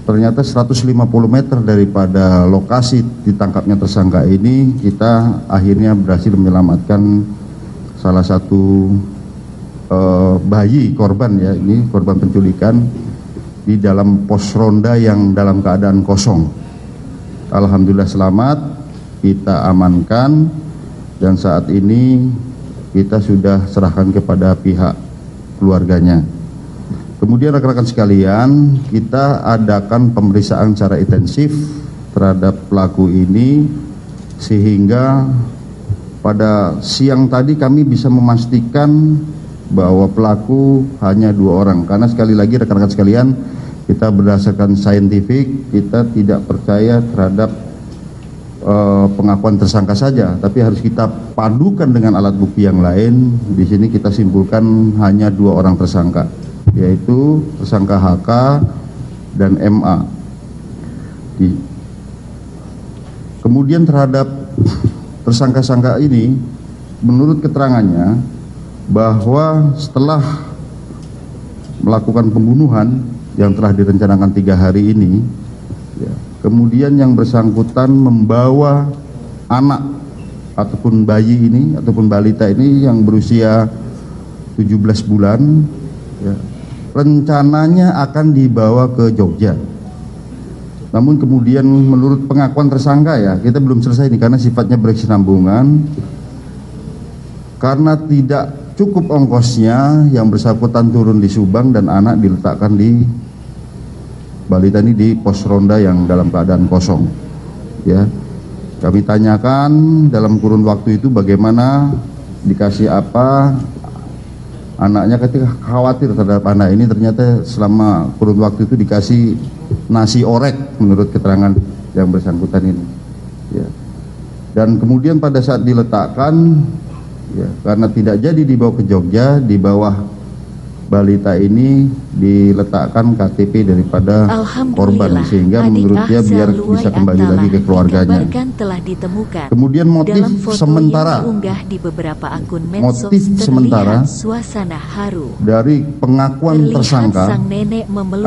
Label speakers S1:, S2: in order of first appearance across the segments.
S1: ternyata 150 meter daripada lokasi ditangkapnya tersangka ini, kita akhirnya berhasil menyelamatkan salah satu bayi korban, ya, ini korban penculikan di dalam pos ronda yang dalam keadaan kosong. Alhamdulillah selamat, kita amankan, dan saat ini kita sudah serahkan kepada pihak keluarganya. Kemudian rekan-rekan sekalian, kita adakan pemeriksaan secara intensif terhadap pelaku ini, sehingga pada siang tadi kami bisa memastikan bahwa pelaku hanya 2 orang. Karena sekali lagi rekan-rekan sekalian, kita berdasarkan saintifik, kita tidak percaya terhadap pengakuan tersangka saja, tapi harus kita padukan dengan alat bukti yang lain. Di sini kita simpulkan hanya 2 orang tersangka, yaitu tersangka HK dan MA. Kemudian terhadap tersangka-sangka ini, menurut keterangannya bahwa setelah melakukan pembunuhan yang telah direncanakan 3 hari ini, ya, kemudian yang bersangkutan membawa anak ataupun bayi ini ataupun balita ini yang berusia 17 bulan, ya, rencananya akan dibawa ke Jogja. Namun kemudian menurut pengakuan tersangka, ya, kita belum selesai ini karena sifatnya berkesinambungan, karena tidak cukup ongkosnya, yang bersangkutan turun di Subang dan anak diletakkan di balita ini di pos ronda yang dalam keadaan kosong. Ya, kami tanyakan dalam kurun waktu itu bagaimana, dikasih apa, anaknya ketika khawatir terhadap anak ini, ternyata selama kurun waktu itu dikasih nasi orek menurut keterangan yang bersangkutan ini. Ya. Dan kemudian pada saat diletakkan, ya, karena tidak jadi dibawa ke Jogja, di bawah balita ini diletakkan KTP daripada korban, sehingga menurut dia biar bisa kembali lagi ke keluarganya.
S2: Telah ditemukan.
S1: Kemudian motif sementara,
S2: di beberapa akun
S1: motif sementara
S2: suasana haru
S1: dari pengakuan tersangka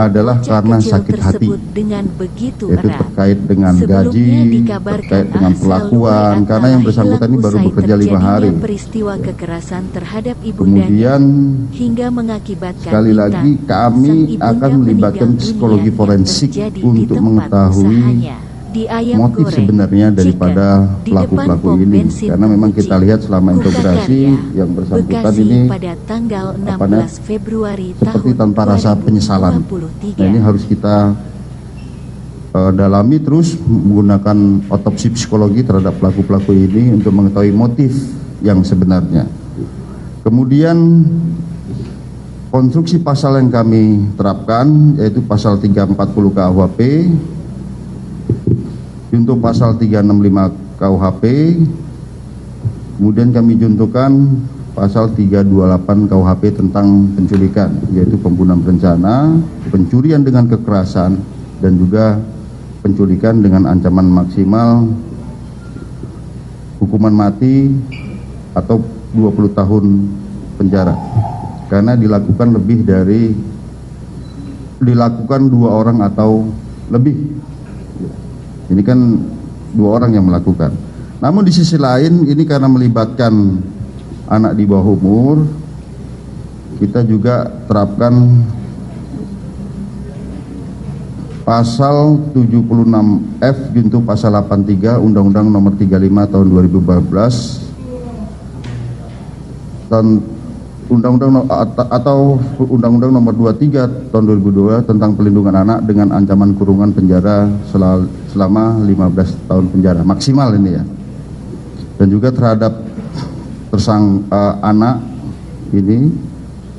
S1: adalah karena sakit hati,
S2: dengan begitu
S1: yaitu
S2: erat.
S1: terkait dengan gaji, terkait dengan perlakuan, karena yang bersangkutan ini baru bekerja 5 hari.
S2: Peristiwa kekerasan terhadap
S1: Kemudian
S2: hingga mengakibatkan
S1: sekali lagi kami akan melibatkan psikologi forensik untuk mengetahui motif sebenarnya daripada pelaku-pelaku ini, karena memang kita lihat selama integrasi yang bersangkutan ini
S2: pada tanggal 16 Februari
S1: seperti tanpa rasa penyesalan. Nah, ini harus kita dalami terus menggunakan otopsi psikologi terhadap pelaku-pelaku ini untuk mengetahui motif yang sebenarnya. Kemudian konstruksi pasal yang kami terapkan yaitu pasal 340 KUHP, junto pasal 365 KUHP, kemudian kami juntukan pasal 328 KUHP tentang penculikan, yaitu pembunuhan berencana, pencurian dengan kekerasan, dan juga penculikan dengan ancaman maksimal hukuman mati atau 20 tahun penjara. Karena dilakukan 2 orang atau lebih. Ini kan 2 orang yang melakukan. Namun di sisi lain, ini karena melibatkan anak di bawah umur, kita juga terapkan pasal 76F junto pasal 83 Undang-Undang Nomor 35 Tahun 2014 dan Undang-Undang atau Undang-Undang Nomor 23 Tahun 2002 tentang pelindungan anak dengan ancaman kurungan penjara selama 15 tahun penjara maksimal ini, ya. Dan juga terhadap tersangka anak ini,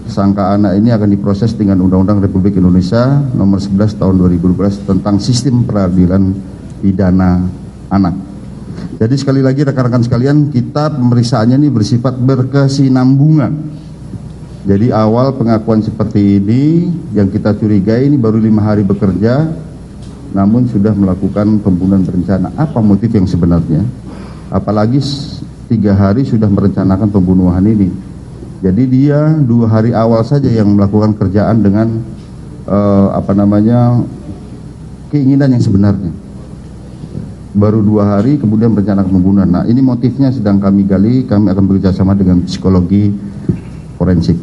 S1: tersangka anak ini akan diproses dengan Undang-Undang Republik Indonesia Nomor 11 Tahun 2012 tentang sistem peradilan pidana anak. Jadi sekali lagi rekan-rekan sekalian, kita pemeriksaannya ini bersifat berkesinambungan. Jadi awal pengakuan seperti ini yang kita curigai ini baru 5 hari bekerja, namun sudah melakukan pembunuhan berencana. Apa motif yang sebenarnya? Apalagi 3 hari sudah merencanakan pembunuhan ini. Jadi dia 2 hari awal saja yang melakukan kerjaan dengan keinginan yang sebenarnya. Baru 2 hari kemudian berencana pembunuhan. Nah, ini motifnya sedang kami gali, kami akan bekerjasama dengan psikologi forensik.